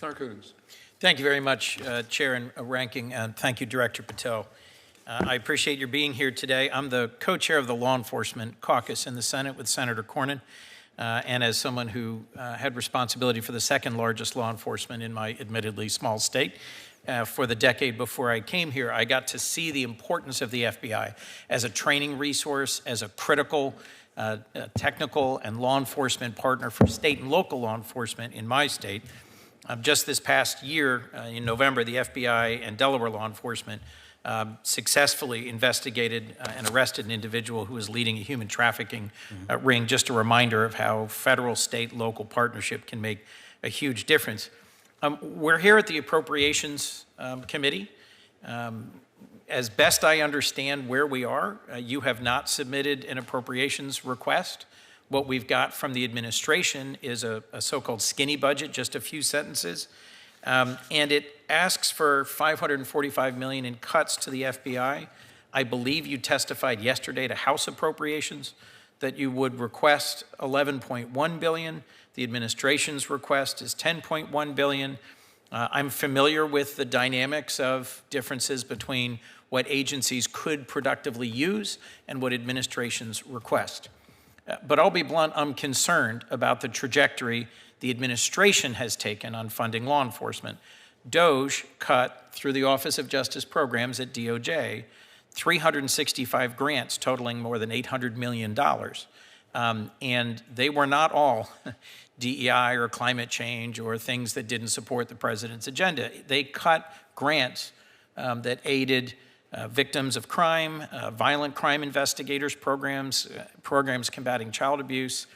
Senator Coons. Thank you very much, Chair and Ranking, and thank you, Director Patel. I appreciate your being here today. I'm the co-chair of the Law Enforcement Caucus in the Senate with Senator Cornyn, and as someone who had responsibility for the second largest law enforcement in my admittedly small state, for the decade before I came here, I got to see the importance of the FBI as a training resource, as a critical technical and law enforcement partner for state and local law enforcement in my state. Just this past year, in November, the FBI and Delaware law enforcement successfully investigated and arrested an individual who was leading a human trafficking ring. Just a reminder of how federal, state, local partnership can make a huge difference. We're here at the Appropriations Committee. As best I understand where we are, you have not submitted an appropriations request. What we've got from the administration is a so-called skinny budget, just a few sentences. And it asks for $545 million in cuts to the FBI. I believe you testified yesterday to House Appropriations that you would request $11.1 billion. The administration's request is $10.1 billion. I'm familiar with the dynamics of differences between what agencies could productively use and what administrations request. But I'll be blunt, I'm concerned about the trajectory the administration has taken on funding law enforcement. DOGE cut, through the Office of Justice Programs at DOJ, 365 grants totaling more than $800 million. And they were not all DEI or climate change or things that didn't support the president's agenda. They cut grants that aided victims of crime, violent crime investigators programs, programs combating child abuse.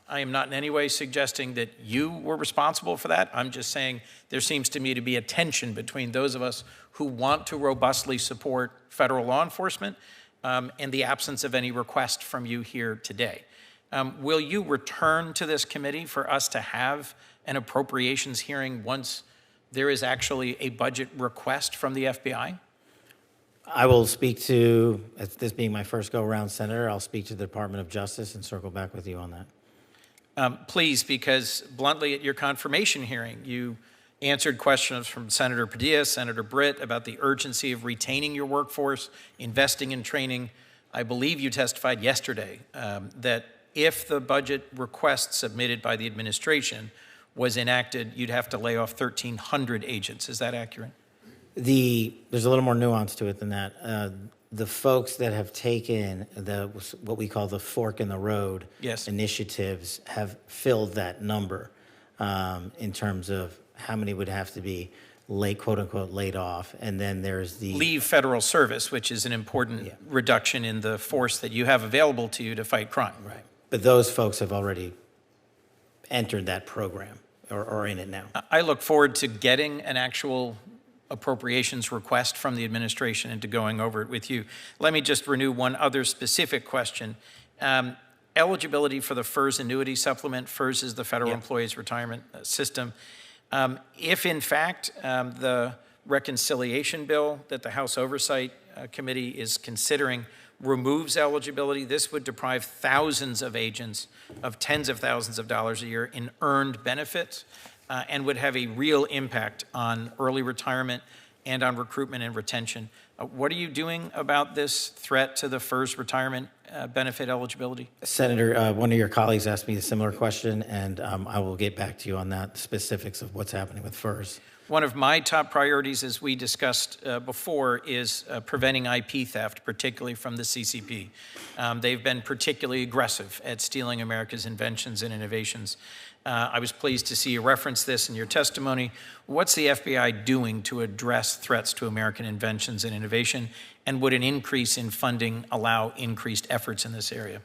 I am not in any way suggesting that you were responsible for that. I'm just saying there seems to me to be a tension between those of us who want to robustly support federal law enforcement and the absence of any request from you here today. Will you return to this committee for us to have an appropriations hearing once there is actually a budget request from the FBI? I will speak to, this being my first go-around, Senator, I'll speak to the Department of Justice and circle back with you on that. Please, because bluntly at your confirmation hearing, you answered questions from Senator Padilla, Senator Britt about the urgency of retaining your workforce, investing in training. I believe you testified yesterday that if the budget request submitted by the administration was enacted, you'd have to lay off 1,300 agents. Is that accurate? There's a little more nuance to it than that. The folks that have taken what we call the fork in the road initiatives have filled that number in terms of how many would have to be quote unquote laid off. And then there's the leave federal service, which is an important reduction in the force that you have available to you to fight crime. Right. But those folks have already entered that program or are in it now. I look forward to getting an actual appropriations request from the administration and to going over it with you. Let me just renew one other specific question. Eligibility for the FERS annuity supplement. FERS is the Federal Employees Retirement System. If in fact the reconciliation bill that the House Oversight Committee is considering removes eligibility, this would deprive thousands of agents of tens of thousands of dollars a year in earned benefits. And would have a real impact on early retirement and on recruitment and retention. What are you doing about this threat to the FERS retirement benefit eligibility? Senator, one of your colleagues asked me a similar question, and I will get back to you on that, specifics of what's happening with FERS. One of my top priorities, as we discussed before, is preventing IP theft, particularly from the CCP. They've been particularly aggressive at stealing America's inventions and innovations. I was pleased to see you reference this in your testimony. What's the FBI doing to address threats to American inventions and innovation? And would an increase in funding allow increased efforts in this area?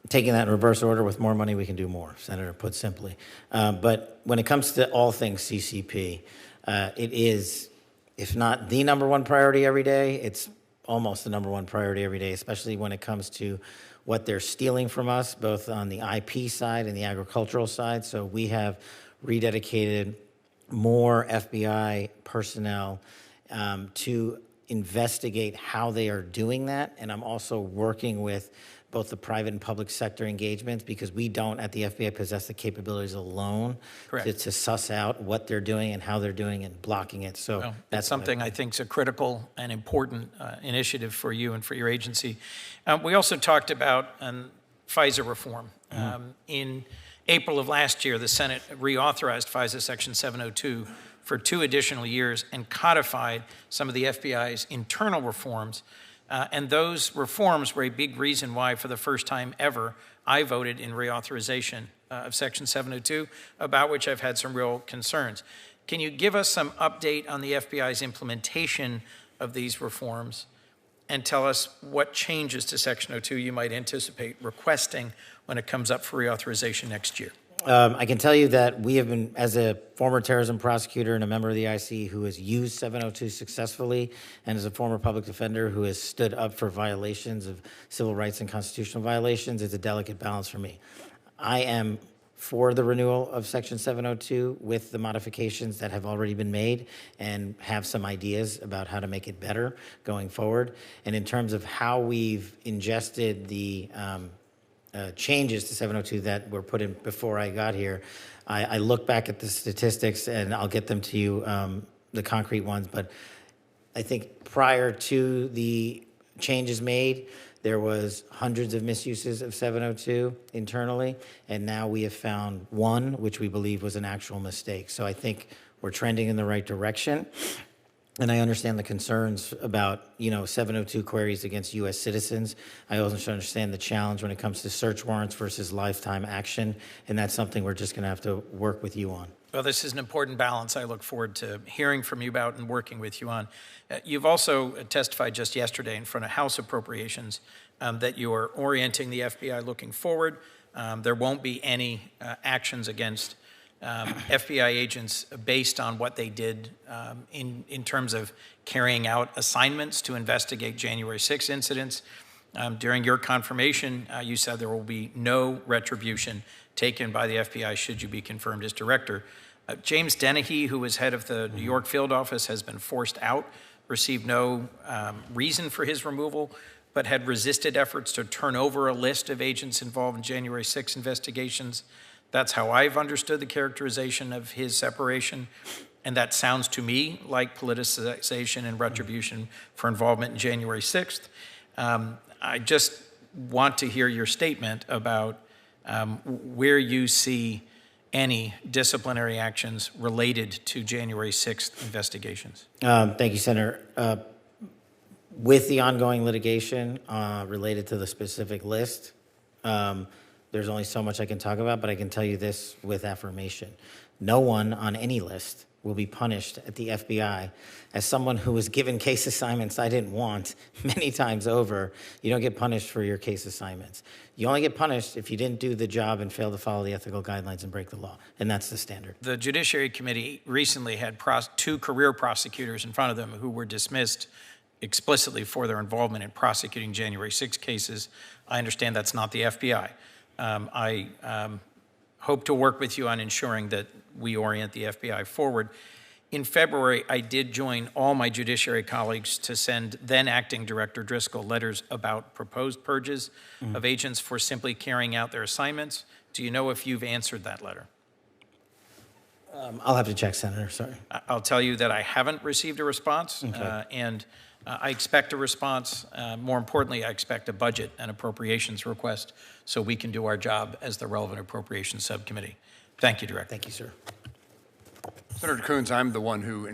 Taking that in reverse order, with more money, we can do more, Senator, put simply. But when it comes to all things CCP, it is, if not the number one priority every day, it's almost the number one priority every day, especially when it comes to what they're stealing from us, both on the IP side and the agricultural side. So we have rededicated more FBI personnel to investigate how they are doing that. And I'm also working with both the private and public sector engagements, because we don't at the FBI possess the capabilities alone to suss out what they're doing and how they're doing and blocking it. So well, that's something I think is a critical and important initiative for you and for your agency. We also talked about FISA reform. In April of last year, the Senate reauthorized FISA Section 702 for 2 additional years and codified some of the FBI's internal reforms. And those reforms were a big reason why, for the first time ever, I voted in reauthorization of Section 702, about which I've had some real concerns. Can you give us some update on the FBI's implementation of these reforms and tell us what changes to Section 02 you might anticipate requesting when it comes up for reauthorization next year? I can tell you that we have been, as a former terrorism prosecutor and a member of the IC who has used 702 successfully, and as a former public defender who has stood up for violations of civil rights and constitutional violations, it's a delicate balance for me. I am for the renewal of Section 702 with the modifications that have already been made, and have some ideas about how to make it better going forward. And in terms of how we've ingested the changes to 702 that were put in before I got here, I look back at the statistics, and I'll get them to you, the concrete ones. But I think prior to the changes made, there was hundreds of misuses of 702 internally, and now we have found one, which we believe was an actual mistake. So I think we're trending in the right direction. And I understand the concerns about, 702 queries against U.S. citizens. I also understand the challenge when it comes to search warrants versus lifetime action, and that's something we're just going to have to work with you on. Well, this is an important balance I look forward to hearing from you about and working with you on. You've also testified just yesterday in front of House Appropriations that you are orienting the FBI looking forward. There won't be any actions against FBI agents based on what they did in terms of carrying out assignments to investigate January 6 incidents. During your confirmation, you said there will be no retribution taken by the FBI should you be confirmed as director. James Dennehy, who was head of the New York field office, has been forced out, received no reason for his removal, but had resisted efforts to turn over a list of agents involved in January 6 investigations. That's how I've understood the characterization of his separation, and that sounds to me like politicization and retribution for involvement in January 6th. I just want to hear your statement about where you see any disciplinary actions related to January 6th investigations. Thank you, Senator. With the ongoing litigation related to the specific list, there's only so much I can talk about, but I can tell you this with affirmation. No one on any list will be punished at the FBI. As someone who was given case assignments I didn't want many times over, you don't get punished for your case assignments. You only get punished if you didn't do the job and fail to follow the ethical guidelines and break the law, and that's the standard. The Judiciary Committee recently had 2 career prosecutors in front of them who were dismissed explicitly for their involvement in prosecuting January 6 cases. I understand that's not the FBI. I hope to work with you on ensuring that we orient the FBI forward. In February, I did join all my judiciary colleagues to send then Acting Director Driscoll letters about proposed purges of agents for simply carrying out their assignments. Do you know if you've answered that letter? I'll have to check, Senator, sorry. I'll tell you that I haven't received a response, and I expect a response. More importantly, I expect a budget and appropriations request so we can do our job as the relevant appropriations subcommittee. Thank you, Director. Thank you, sir. Senator Coons, I'm the one who